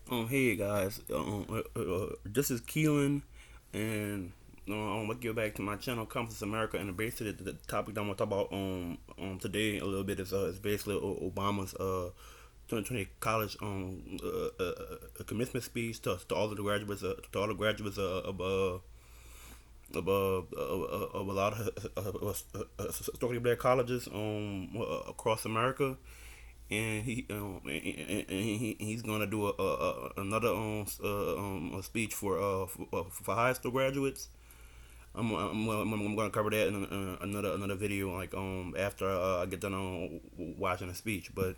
Hey guys, this is Keelan, and I'm gonna get back to my channel, Compass America, and basically the topic that I'm gonna talk about today a little bit is basically Obama's 2020 college commencement speech to all of the graduates of a lot of historically black colleges across America, and he's gonna do another a speech for high school graduates. I'm gonna cover that in another video like after I get done watching the speech. But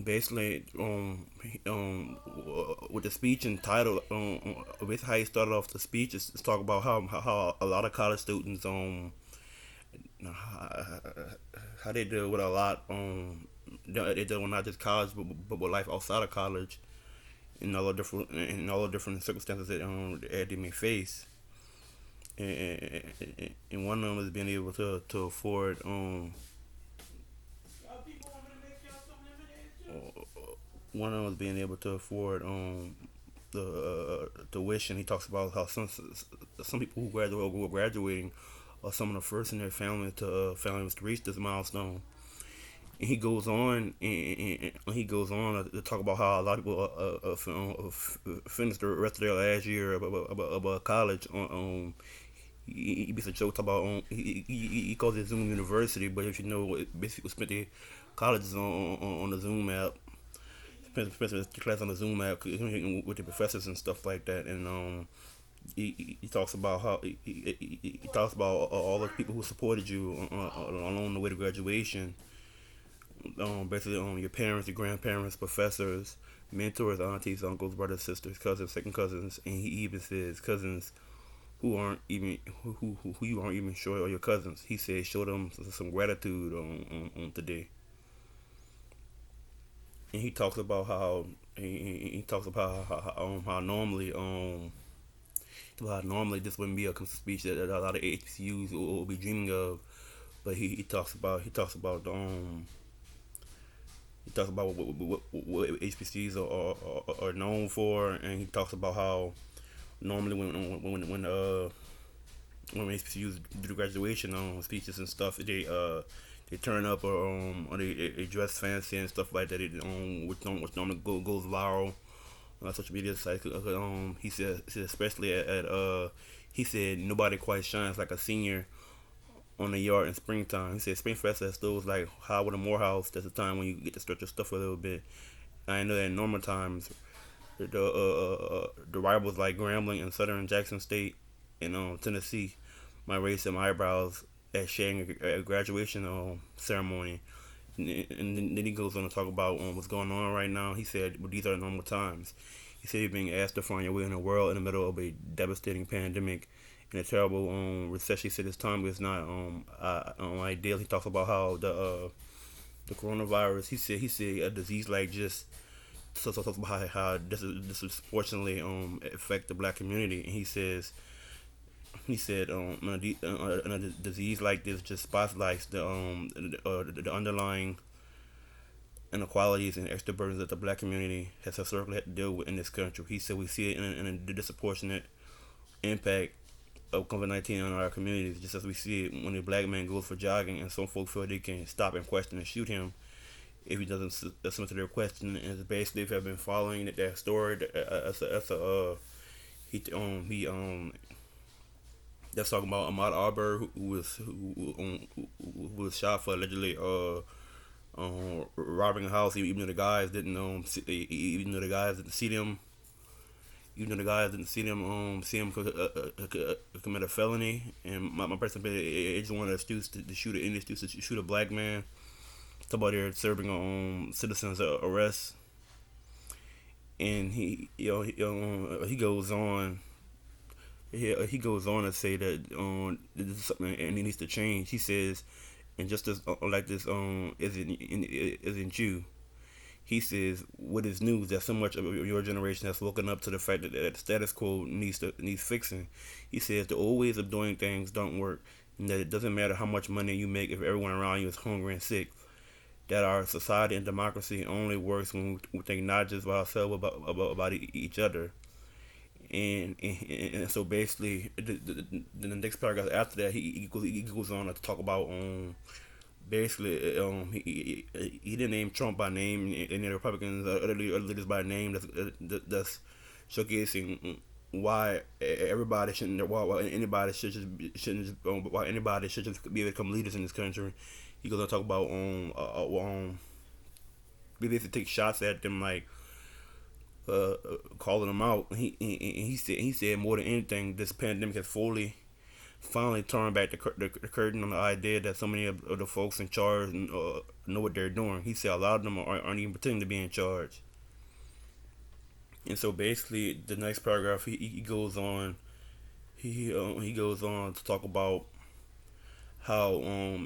basically with the speech and title with how he started off the speech is talk about how a lot of college students how they deal with a lot they deal with not just college but with life outside of college in all the different circumstances that they may face, and one of them is being able to afford one of them is being able to afford the tuition. He talks about how some people who are graduating are some of the first in their families to reach this milestone. And he goes on and he goes on to talk about how a lot of people finish the rest of their last year of college on he basically jokes about he calls it Zoom University, but if you know, it basically spent the colleges on the Zoom app, spent the class on the Zoom app with the professors and stuff like that, and he talks about how he talks about all the people who supported you along the way to graduation, basically your parents, your grandparents, professors, mentors, aunties, uncles, brothers, sisters, cousins, second cousins, and he even says cousins who you aren't even sure are your cousins. He said show them some gratitude on today, and he talks about how normally this wouldn't be a speech that a lot of HBCUs will be dreaming of, but he talks about what HBCUs are known for, and he talks about how normally when HBCUs do the graduation speeches and stuff, they turn up or they dress fancy and stuff like that. Which normally goes viral on social media sites. He said especially he said nobody quite shines like a senior on the yard in springtime. He said Springfest has those like Howard and Morehouse. That's the time when you get to stretch your stuff a little bit. I know that in normal times, the rivals like Grambling and Southern Jackson State and Tennessee might raise some eyebrows at sharing a graduation ceremony. And then he goes on to talk about what's going on right now. He said, well, these are normal times. He said you're being asked to find your way in the world in the middle of a devastating pandemic and a terrible recession. He said this time is not ideal. He talks about how the coronavirus. He said a disease like just so about how this is fortunately affect the black community. And he said a disease like this just spotlights the underlying inequalities and extra burdens that the black community has historically had to deal with in this country. He said we see it in a disproportionate impact of COVID-19 on our communities, just as we see it when a black man goes for jogging and some folks feel they can stop and question and shoot him if he doesn't listen to their question. And basically, if I've been following that story, that's a he that's talking about Ahmaud Arbery, who was shot for allegedly robbing a house, even though the guys didn't even though the guys didn't see them. Even though the guys didn't see him commit a felony, and my personal opinion, it just wanted the students to shoot an Indian student to shoot a black man. Talk about they're serving citizens arrest, and he goes on. He goes on to say that this is something and it needs to change. He says, and just as like this isn't you. He says, "What is news that so much of your generation has woken up to the fact that the status quo needs fixing." He says the old ways of doing things don't work, and that it doesn't matter how much money you make if everyone around you is hungry and sick. that our society and democracy only works when we think not just about ourselves, but about each other. And so basically, the next paragraph after that, he goes on to talk about basically he didn't name Trump by name and the Republicans other leaders by name. That's showcasing why everybody shouldn't why anybody should just shouldn't just, why anybody should just be able to become leaders in this country. He goes on to talk about we basically take shots at them like calling them out. He said more than anything, this pandemic has finally turned back the curtain on the idea that so many of the folks in charge know what they're doing. He said a lot of them aren't even pretending to be in charge. And so basically, the next paragraph he goes on he goes on to talk about how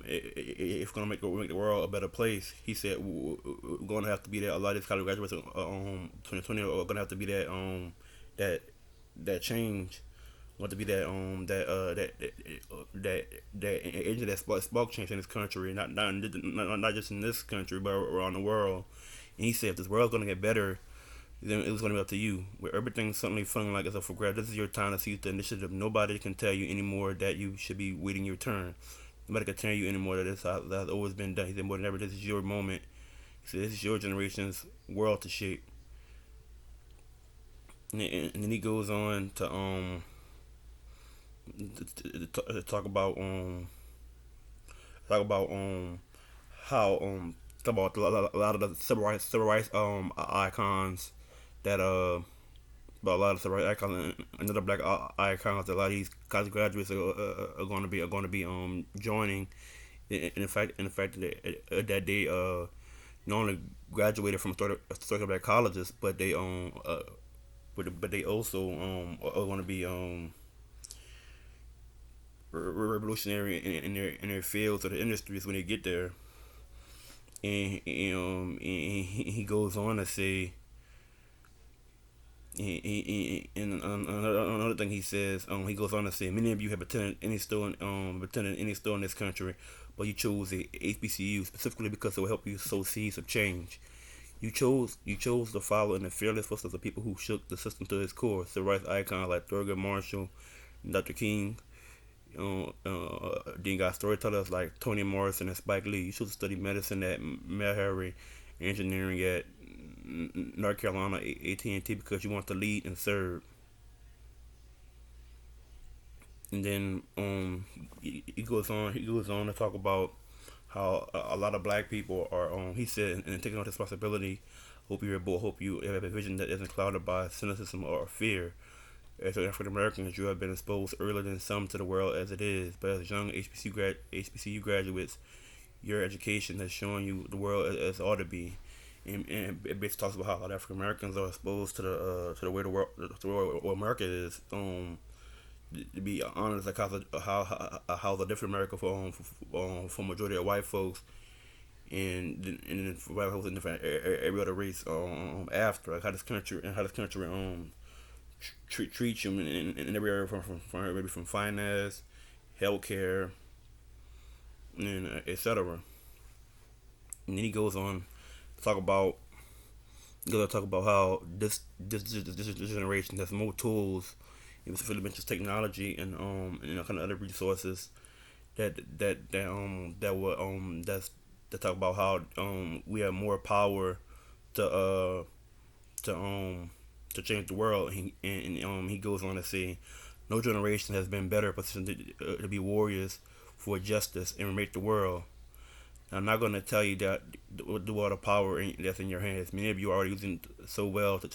it's gonna make the world a better place. He said we're gonna have to be that. A lot of these college graduates 2020 are gonna have to be that that that change. Want to be that agent that spark change in this country, not just in this country but around the world. And he said if this world's gonna get better, then it was gonna be up to you. Where everything's suddenly feeling like it's up for grabs, this is your time to seize the initiative. Nobody can tell you anymore that you should be waiting your turn. Nobody can tell you anymore that that's always been done. He said more than ever, this is your moment. He said this is your generation's world to shape. And then he goes on to talk about how talk about a lot of the civil rights icons that but a lot of civil rights icons and other black icons that a lot of these college graduates are going to be joining. In fact that they not only graduated from historical black colleges, but they but they also are going to be revolutionary in their fields or the industries when they get there. And he goes on to say, and another thing he says, he goes on to say, many of you have attended any store in this country, but you chose a HBCU specifically because it will help you sow seeds of change. You chose to follow in the fearless footsteps of people who shook the system to its core. Civil rights icons like Thurgood Marshall, Dr. King. Then you got storytellers like Toni Morrison and Spike Lee. You should study medicine at Meharry, engineering at North Carolina AT&T because you want to lead and serve. And then he goes on to talk about how a lot of black people are he said and taking on responsibility. Hope you have a vision that isn't clouded by cynicism or fear. As African Americans, you have been exposed earlier than some to the world as it is, but as young HBCU graduates, your education has shown you the world as it ought to be. And it basically talks about how African Americans are exposed to the way the world America is. To be honest, like how the different America for majority of white folks, and for white folks in different every other race after, like how this country treat you in every area from maybe from finance, healthcare, and etc. And then he goes on to talk about how this generation has more tools, even specifically just technology and kind of other resources that talk about how we have more power to to um to change the world. He goes on to say, no generation has been better positioned to be warriors for justice and remake the world. Now, I'm not going to tell you that do all the power that's in your hands. Many of you are already using it so well to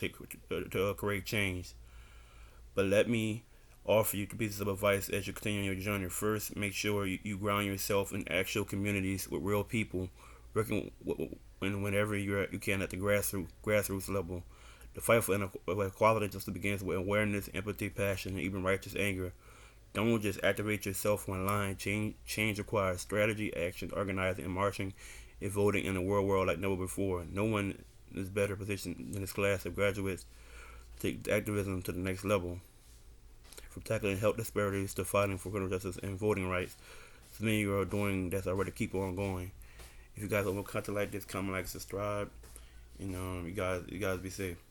create change. But let me offer you two pieces of advice as you continue on your journey. First, make sure you ground yourself in actual communities with real people, working whenever you can at the grassroots level. The fight for equality just begins with awareness, empathy, passion, and even righteous anger. Don't just activate yourself online. Change requires strategy, action, organizing, and marching, and voting in a world like never before. No one is better positioned than this class of graduates to take activism to the next level. From tackling health disparities to fighting for criminal justice and voting rights, so many of you are doing that's already keep on going. If you guys want more content like this, comment, like, subscribe. You guys be safe.